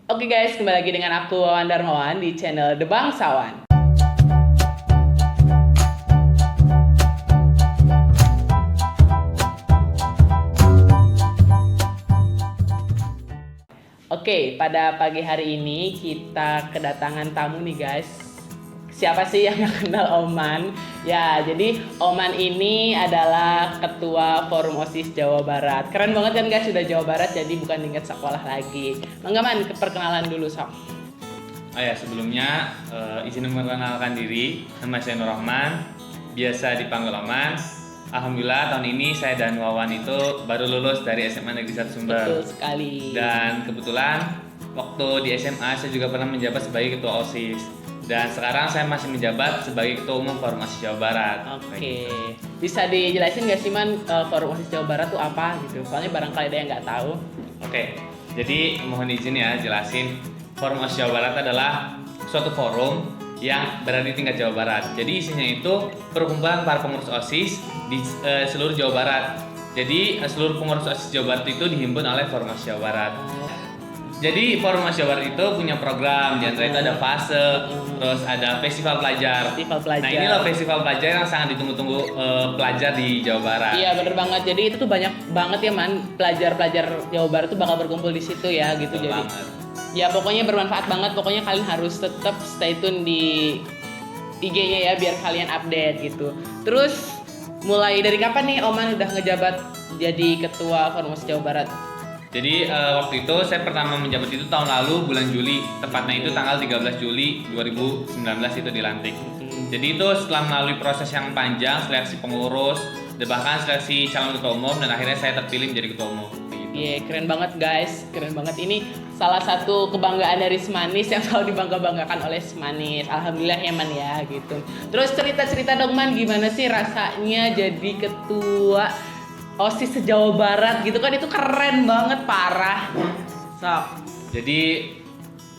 Oke guys, kembali lagi dengan aku Wawan Darmawan di channel The Bangsawan. Oke, pada pagi hari ini kita kedatangan tamu nih guys. Siapa sih yang gak kenal Oman? Ya, jadi Oman ini adalah Ketua Forum OSIS Jawa Barat. Keren banget kan guys, sudah Jawa Barat jadi bukan tingkat sekolah lagi. Mangga Man, perkenalan dulu sok. Oh ya, sebelumnya izin memperkenalkan diri. Nama saya Nur Rahman, biasa dipanggil Oman. Alhamdulillah tahun ini saya dan Wawan itu baru lulus dari SMA Negeri 1 Sumber. Betul sekali. Dan kebetulan waktu di SMA saya juga pernah menjabat sebagai Ketua OSIS. Dan sekarang saya masih menjabat sebagai Ketua Umum Forum OSIS Jawa Barat. Oke, bisa dijelasin nggak sih Man, Forum OSIS Jawa Barat tuh apa gitu? Soalnya barangkali ada yang nggak tahu. Oke, jadi mohon izin ya jelasin. Forum OSIS Jawa Barat adalah suatu forum yang berada di tingkat Jawa Barat. Jadi isinya itu perkumpulan para pengurus OSIS di seluruh Jawa Barat. Jadi seluruh pengurus OSIS Jawa Barat itu dihimpun oleh Forum OSIS Jawa Barat. Jadi Forum OSIS Jawa Barat itu punya program, di antara itu ada fase, terus ada festival pelajar. Festival pelajar. Nah inilah festival pelajar yang sangat ditunggu-tunggu pelajar di Jawa Barat. Iya bener banget. Jadi itu tuh banyak banget ya Man, pelajar-pelajar Jawa Barat tuh bakal berkumpul di situ ya gitu. Betul Jadi banget. ya pokoknya bermanfaat banget. Pokoknya kalian harus tetap stay tune di IG-nya ya biar kalian update gitu. Terus mulai dari kapan nih Oman udah ngejabat jadi ketua Forum OSIS Jawa Barat? Jadi waktu itu saya pertama menjabat itu tahun lalu bulan Juli, tepatnya itu tanggal 13 Juli 2019 itu dilantik. Jadi itu setelah melalui proses yang panjang, seleksi pengurus, dan bahkan seleksi calon ketua umum, dan akhirnya saya terpilih menjadi ketua umum. Iya, keren banget guys, keren banget. Ini salah satu kebanggaan dari Semanis yang selalu dibangga-banggakan oleh Semanis. Alhamdulillah ya Man ya gitu. Terus cerita-cerita dong Man, gimana sih rasanya jadi ketua OSIS se-Jawa Barat gitu kan, itu keren banget, parah. Sok. Jadi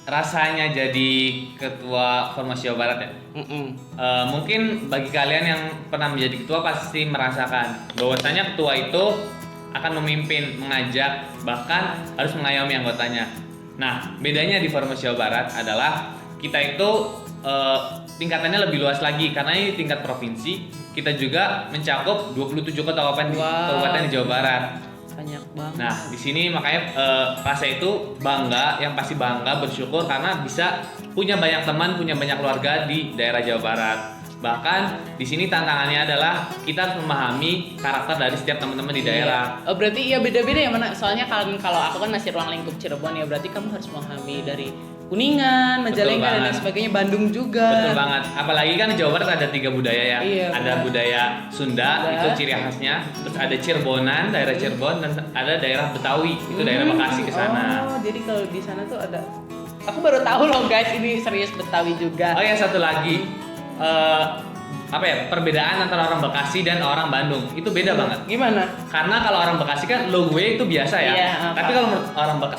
rasanya jadi ketua Forum OSIS Jawa Barat ya. Mungkin bagi kalian yang pernah menjadi ketua pasti merasakan bahwasanya ketua itu akan memimpin, mengajak, bahkan harus mengayomi anggotanya. Nah, bedanya di Forum OSIS Jawa Barat adalah kita itu tingkatannya lebih luas lagi karena ini tingkat provinsi. Kita juga mencakup 27 kabupaten di Jawa Barat. Banyak banget. Nah, di sini makanya rasa itu bangga, yang pasti bangga, bersyukur karena bisa punya banyak teman, punya banyak keluarga di daerah Jawa Barat. Bahkan di sini tantangannya adalah kita harus memahami karakter dari setiap teman-teman di daerah. Oh, berarti ya beda-beda ya Mana? Soalnya kalau aku kan masih ruang lingkup Cirebon ya, berarti kamu harus memahami dari Kuningan, Majalengka dan lain sebagainya, Bandung juga. Betul banget. Apalagi kan di Jawa Barat ada 3 budaya ya. Iya, ada budaya Sunda, itu ciri khasnya. Terus ada Cirebonan, daerah Cirebon, dan ada daerah Betawi, itu daerah Bekasi ke sana. Oh, jadi kalau di sana tuh ada. Aku baru tahu loh guys, ini serius Betawi juga. Oh ya, satu lagi. Perbedaan antara orang Bekasi dan orang Bandung itu beda banget. Gimana? Karena kalau orang Bekasi kan logo itu biasa ya. Iya, tapi kalau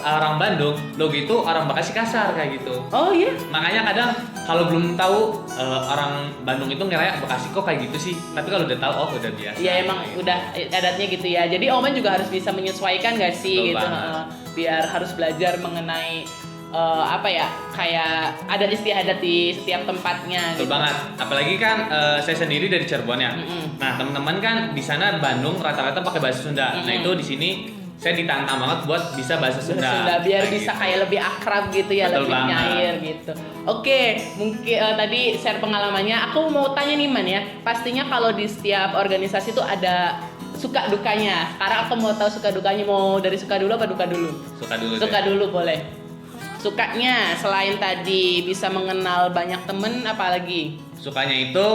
orang Bandung logo itu orang Bekasi kasar kayak gitu. Oh iya. Makanya kadang kalau belum tahu orang Bandung itu ngira Bekasi kok kayak gitu sih. Tapi kalau udah tahu udah biasa. Iya emang udah adatnya gitu ya. Jadi Oman juga harus bisa menyesuaikan gak sih Betul gitu. banget. Biar harus belajar mengenai kayak adat istiadat di setiap tempatnya. Betul banget. Apalagi kan saya sendiri dari Cirebon ya. Nah, teman-teman kan di sana Bandung rata-rata pakai bahasa Sunda. Nah, itu di sini saya ditantang banget buat bisa bahasa Sunda. Biar kayak bisa gitu. kayak lebih akrab gitu ya, Betul lebih banget. nyair gitu. Oke, mungkin tadi share pengalamannya. Aku mau tanya nih Man ya. Pastinya kalau di setiap organisasi tuh ada suka dukanya. Sekarang aku mau tahu suka dukanya. Mau dari suka dulu apa duka dulu? Suka dulu. Suka dulu boleh. Sukanya selain tadi bisa mengenal banyak temen, apalagi? Sukanya itu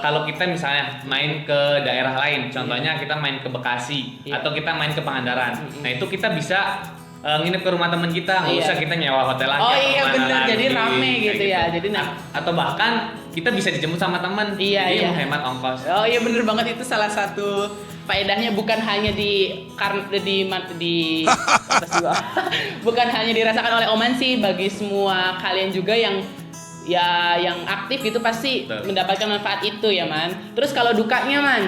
kalau kita misalnya main ke daerah lain, contohnya kita main ke Bekasi atau kita main ke Pangandaran. Nah, itu kita bisa nginep ke rumah teman kita, nggak usah kita nyewa hotel lagi. Oh iya bener, jadi rame gitu ya. Jadi atau bahkan kita bisa dijemput sama teman, jadi menghemat ongkos. Oh iya bener banget, itu salah satu faedahnya, bukan hanya bukan hanya dirasakan oleh Oman sih, bagi semua kalian juga yang aktif gitu pasti mendapatkan manfaat itu ya Man. Terus kalau dukanya Man?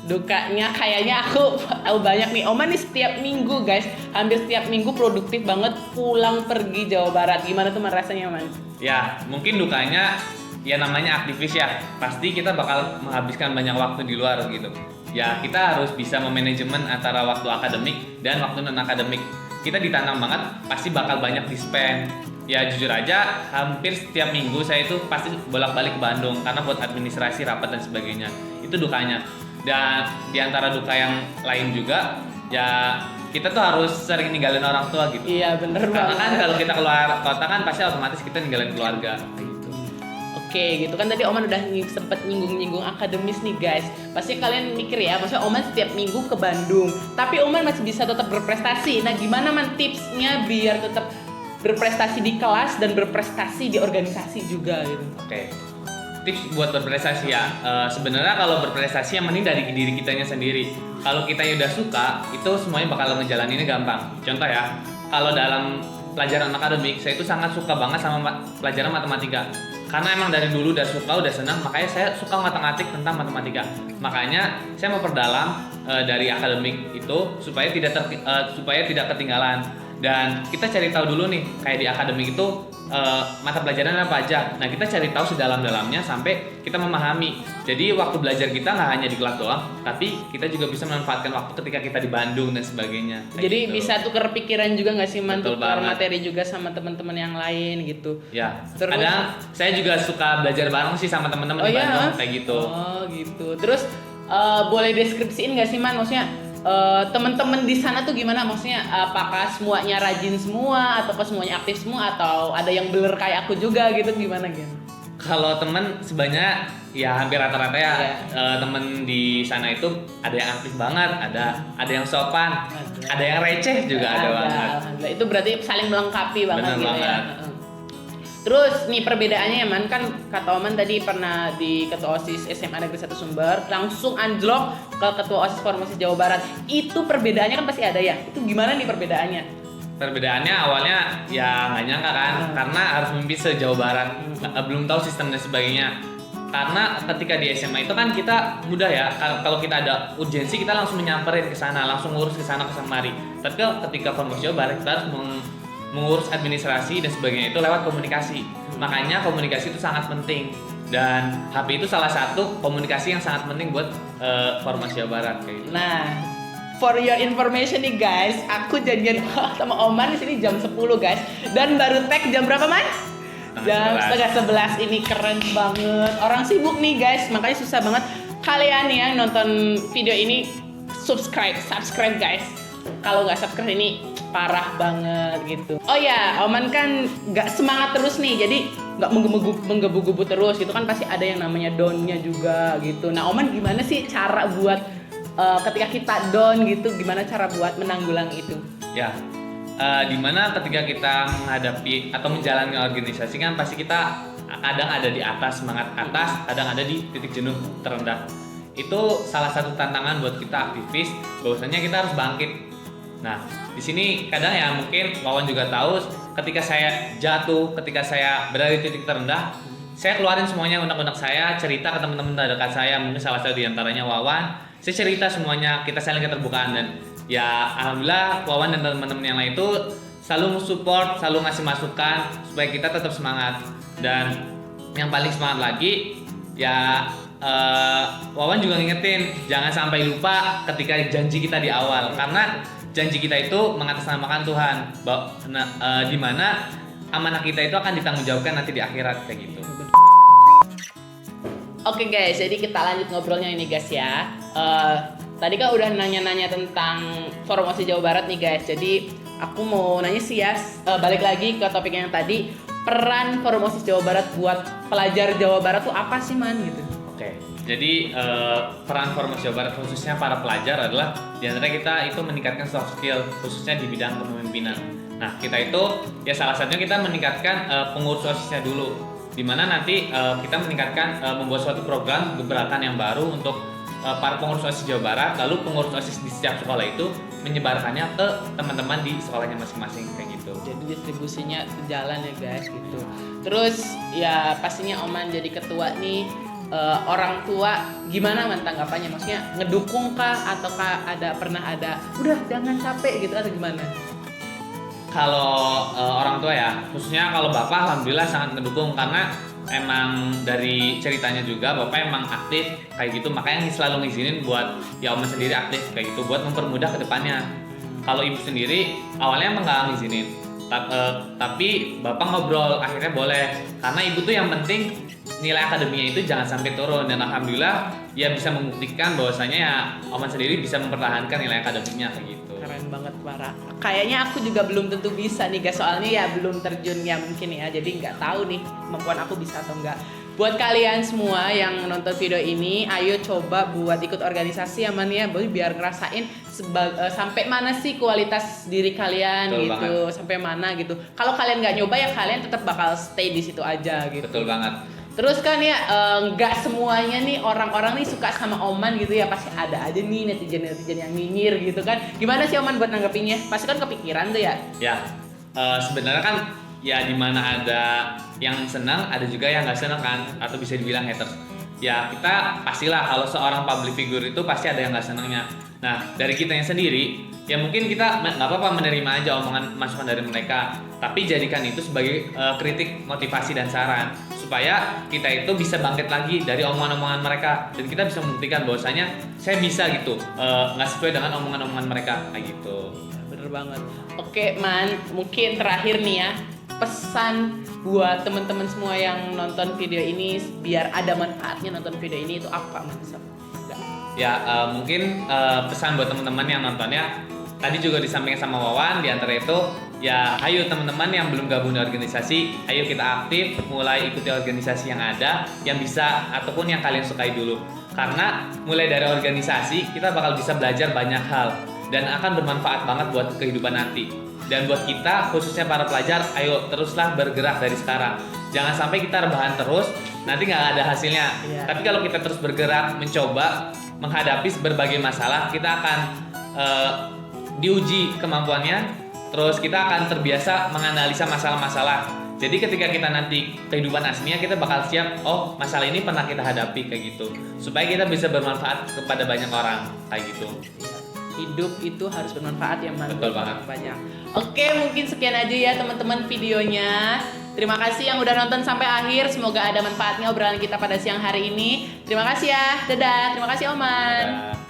Dukanya kayaknya aku tahu banyak nih. Oman nih setiap minggu guys, hampir setiap minggu produktif banget pulang pergi Jawa Barat. Gimana tuh Man rasanya Man? Ya, mungkin dukanya ya namanya aktivis ya. Pasti kita bakal menghabiskan banyak waktu di luar gitu. Ya, kita harus bisa memanajemen antara waktu akademik dan waktu non akademik. Kita ditantang banget, pasti bakal banyak di-spend. Ya jujur aja, hampir setiap minggu saya itu pasti bolak-balik ke Bandung karena buat administrasi, rapat dan sebagainya. Itu dukanya. Dan di antara duka yang lain juga, ya kita tuh harus sering ninggalin orang tua gitu. Iya bener Karena banget. kan kalau kita keluar kota kan pasti otomatis kita ninggalin keluarga. Gitu. Oke gitu kan tadi Oman udah sempet nyinggung-nyinggung akademis nih guys. Pasti kalian mikir ya, maksudnya Oman setiap minggu ke Bandung, tapi Oman masih bisa tetap berprestasi. Nah gimana Man tipsnya biar tetap berprestasi di kelas dan berprestasi di organisasi juga gitu? Oke. Tips buat berprestasi ya, sebenarnya kalau berprestasi yang penting dari diri kitanya sendiri. Kalau kita udah suka, itu semuanya bakal ngejalaninnya gampang. Contoh ya, kalau dalam pelajaran akademik, saya itu sangat suka banget sama pelajaran matematika. Karena emang dari dulu udah suka, udah senang, makanya saya suka matematik tentang matematika. Makanya saya mau perdalam dari akademik itu supaya tidak ketinggalan. Dan kita cari tahu dulu nih, kayak di akademik itu mata pelajaran apa aja. Nah kita cari tahu sedalam-dalamnya sampai kita memahami. Jadi waktu belajar kita nggak hanya di kelas doang, tapi kita juga bisa memanfaatkan waktu ketika kita di Bandung dan sebagainya. Jadi gitu. bisa tukar pikiran juga nggak sih Man, Betul tukar banget. materi juga sama teman-teman yang lain gitu. Ya, Terus- kadang saya juga suka belajar bareng sih sama teman-teman Oh di iya? Bandung kayak gitu. Oh gitu. Terus boleh deskripsiin nggak sih Man? Maksudnya teman-teman di sana tuh gimana? Maksudnya apakah semuanya rajin semua atau semuanya aktif semua atau ada yang beler kayak aku juga gitu gimana gitu? Kalau temen sebenarnya ya hampir rata-rata ya Iya. temen di sana itu ada yang aktif banget, ada yang sopan, ada yang receh juga ada banget. Alhamdulillah. Itu berarti saling melengkapi banget Bener gitu ya. banget. Heeh. Terus nih perbedaannya ya Man, kan kata Oman tadi pernah di Ketua OSIS SMA Negeri 1 Sumber, langsung anjlok ke Ketua OSIS Formasi Jawa Barat. Itu perbedaannya kan pasti ada ya. Itu gimana nih perbedaannya? Perbedaannya awalnya ya nggak nyangka kan, karena harus mimpi se-Jawa Barat, belum tahu sistem dan sebagainya. Karena ketika di SMA itu kan kita mudah ya, kalau kita ada urgensi kita langsung menyamperin ke sana, langsung ngurus ke sana ke mari. Tapi ketika Formasi Jawa Barat kita harus mengurus administrasi dan sebagainya itu lewat komunikasi. Makanya komunikasi itu sangat penting. Dan HP itu salah satu komunikasi yang sangat penting buat Formasi Jawa Barat kayak gitu. Nah, for your information nih guys, aku janjian sama Oman di sini jam 10 guys. Dan baru tag jam berapa Man? Jam setengah 11. Ini keren banget. Orang sibuk nih guys, makanya susah banget. Kalian yang nonton video ini subscribe guys. Kalau nggak subscribe ini parah banget gitu. Oh ya, Oman kan nggak semangat terus nih, jadi nggak menggebu-gebu terus gitu kan, pasti ada yang namanya down-nya juga gitu. Nah Oman gimana sih cara buat ketika kita down gitu, gimana cara buat menanggulangi itu? Ya, dimana ketika kita menghadapi atau menjalani organisasi kan pasti kita kadang ada di atas, semangat atas, kadang ada di titik jenuh terendah. Itu salah satu tantangan buat kita aktivis, bahwasanya kita harus bangkit. Nah, di sini kadang ya mungkin Wawan juga tahu, ketika saya jatuh, ketika saya berada di titik terendah, saya keluarin semuanya unek-unek saya, cerita ke teman-teman terdekat saya, mungkin salah satu diantaranya Wawan. Saya cerita semuanya, kita saling keterbukaan, dan ya alhamdulillah Wawan dan teman-teman yang lain itu selalu support, selalu ngasih masukan supaya kita tetap semangat. Dan yang paling semangat lagi ya Wawan juga ngingetin jangan sampai lupa ketika janji kita di awal, karena janji kita itu mengatasnamakan Tuhan, di mana amanah kita itu akan ditanggungjawabkan nanti di akhirat kayak gitu. Oke guys, jadi kita lanjut ngobrolnya ini guys ya. Tadi kan udah nanya-nanya tentang Formasi Jawa Barat nih guys. Jadi aku mau nanya sih ya, balik lagi ke topik yang tadi, peran Formasi Jawa Barat buat pelajar Jawa Barat tuh apa sih Man gitu? Oke, jadi peran Formasi Jawa Barat khususnya para pelajar adalah diantara kita itu meningkatkan soft skill khususnya di bidang kepemimpinan. Nah kita itu ya salah satunya kita meningkatkan pengurus OSISnya dulu, dimana nanti kita meningkatkan membuat suatu program gebrakan yang baru untuk para pengurus OSIS Jawa Barat, lalu pengurus OSIS di setiap sekolah itu menyebarkannya ke teman-teman di sekolahnya masing-masing kayak gitu. Jadi distribusinya jalan ya guys gitu. Terus ya pastinya Oman jadi ketua nih, orang tua gimana man tanggapannya? Maksudnya ngedukung kah ataukah pernah ada udah jangan capek gitu atau gimana? Kalau orang tua ya, khususnya kalau bapak alhamdulillah sangat mendukung karena emang dari ceritanya juga bapak emang aktif kayak gitu, makanya selalu ngizinin buat ya Oman sendiri aktif kayak gitu buat mempermudah ke depannya. Kalau ibu sendiri awalnya emang nggak ngizinin, tapi bapak ngobrol akhirnya boleh karena ibu tuh yang penting nilai akademinya itu jangan sampai turun, dan alhamdulillah ya bisa membuktikan bahwasanya ya Oman sendiri bisa mempertahankan nilai akademinya kayak gitu. Keren banget Bara. Kayaknya aku juga belum tentu bisa nih guys, soalnya ya belum terjun ya mungkin ya, jadi nggak tahu nih kemampuan aku bisa atau enggak. Buat kalian semua yang nonton video ini, ayo coba buat ikut organisasi ya man ya, biar ngerasain sampai mana sih kualitas diri kalian. Betul gitu banget. Sampai mana gitu. Kalau kalian nggak nyoba ya kalian tetap bakal stay di situ aja gitu. Betul banget. Terus kan ya nggak semuanya nih orang-orang nih suka sama Oman gitu ya, pasti ada aja nih netizen-netizen yang nyinyir gitu kan. Gimana sih Oman buat nanggepinnya? Pasti kan kepikiran tuh ya. Ya, sebenarnya kan ya di mana ada yang senang, ada juga yang nggak senang kan, atau bisa dibilang haters. Ya kita pastilah kalau seorang public figure itu pasti ada yang nggak senangnya. Nah dari kitanya sendiri, ya mungkin kita nggak apa-apa menerima aja omongan masukan dari mereka, tapi jadikan itu sebagai kritik, motivasi dan saran supaya kita itu bisa bangkit lagi dari omongan-omongan mereka dan kita bisa membuktikan bahwasanya saya bisa gitu, nggak sesuai dengan omongan-omongan mereka kayak gitu. Bener banget. Oke Man, mungkin terakhir nih ya, pesan buat teman-teman semua yang nonton video ini biar ada manfaatnya nonton video ini itu apa Man? Ya mungkin pesan buat teman-teman yang nontonnya tadi juga disampaikan sama Wawan, di antara itu ya ayo teman-teman yang belum gabung di organisasi, ayo kita aktif mulai ikuti organisasi yang ada yang bisa ataupun yang kalian sukai dulu, karena mulai dari organisasi kita bakal bisa belajar banyak hal dan akan bermanfaat banget buat kehidupan nanti. Dan buat kita khususnya para pelajar, ayo teruslah bergerak dari sekarang, jangan sampai kita rebahan terus nanti nggak ada hasilnya. Tapi kalau kita terus bergerak mencoba menghadapi berbagai masalah, kita akan diuji kemampuannya, terus kita akan terbiasa menganalisa masalah-masalah. Jadi ketika kita nanti kehidupan aslinya kita bakal siap, oh masalah ini pernah kita hadapi kayak gitu, supaya kita bisa bermanfaat kepada banyak orang kayak gitu. Hidup itu harus bermanfaat ya Man. Betul banget. Banyak. Oke, mungkin sekian aja ya teman-teman videonya. Terima kasih yang udah nonton sampai akhir. Semoga ada manfaatnya obrolan kita pada siang hari ini. Terima kasih ya. Dadah. Terima kasih Oman. Dadah.